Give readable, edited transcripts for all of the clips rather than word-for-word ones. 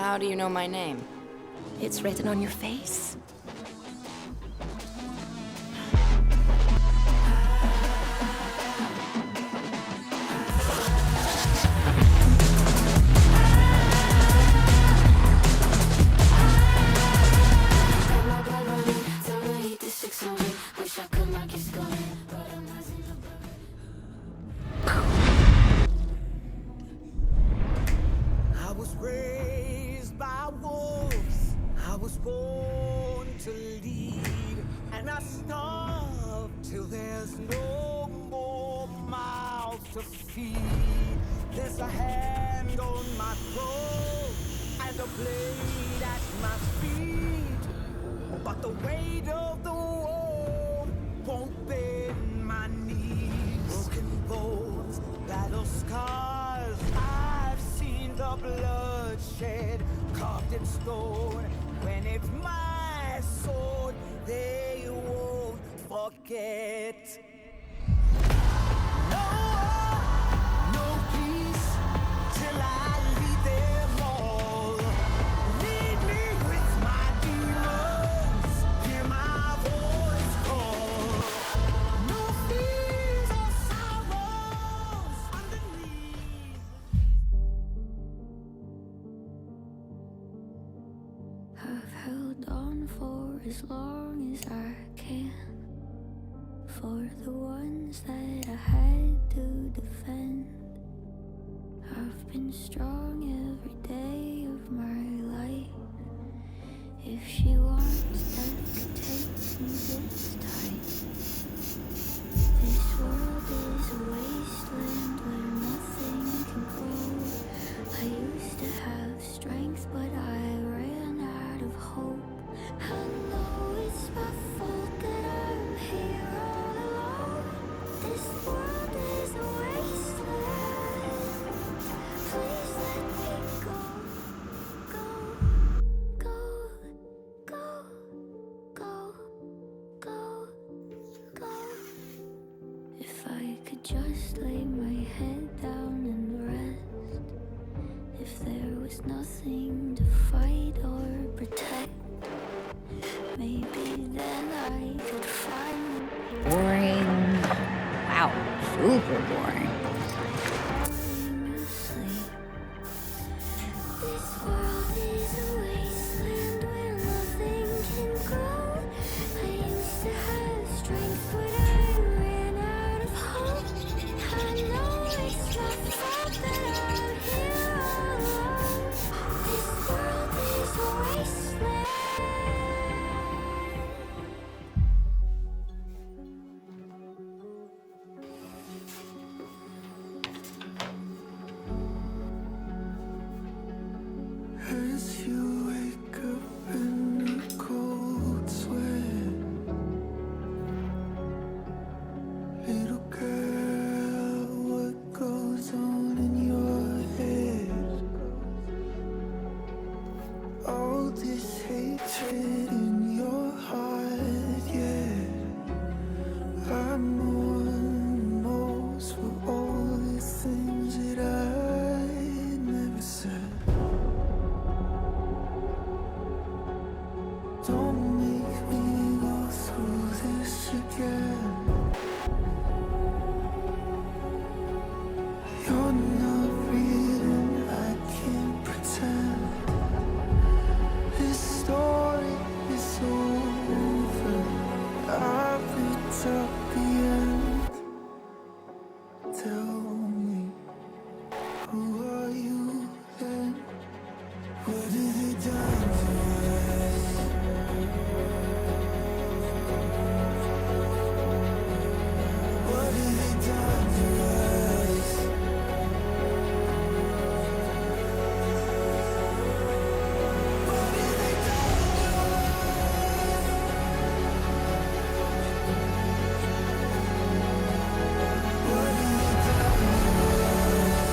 How do you know my name? It's written on your face. I was raised by wolves. I was born to lead, and I starve till there's no more mouths to feed. There's a hand on my throat and a blade at my feet, but the weight of the world won't bend my knees. Broken bones, battle scars. I've seen the bloodshed carved in stone. When it's my sword, they won't forget. No, no peace till I lead them all. Lead me with my demons. Hear my voice call. No fears or sorrows underneath. I've held on for as long as I can, for the ones that I had to defend. I've been strong every day of my life. If she wants, that could take me this tight. This world is a wasteland where nothing can grow. I used to have strength, but I ran out of hope. I know it's my fault that I'm here all alone. This world is a wasteland. Please let me go, go, go, go, go, go, go. If I could just lay my head down and rest. If there was nothing to fight or protect, maybe then I could find Boring. Wow, super boring. falling asleep. This world is a wasteland where nothing can grow. I used to have strength, but I ran out of hope. I know it's my fault that I'm here all alone. This world is a wasteland. As you wake up in a cold sweat, little girl, what goes on in your head? All this hatred in your heart, yeah. I'm on most for all the things that I never said. Don't make me go through this again. You're not real and I can't pretend. This story is over. I've picked up the end. Tell me, who are you then? What have they done to us? What have they done to us? What have they done? What have they done to us?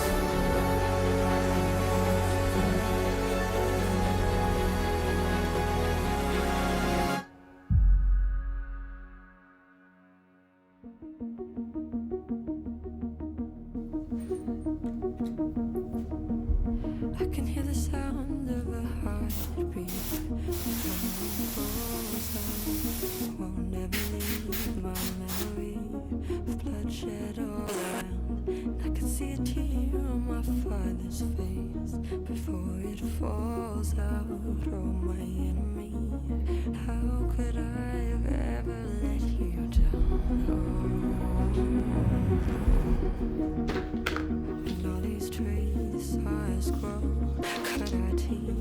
falls out, oh my enemy. How could I have ever let you down? And all these trees I scroll, cut our teeth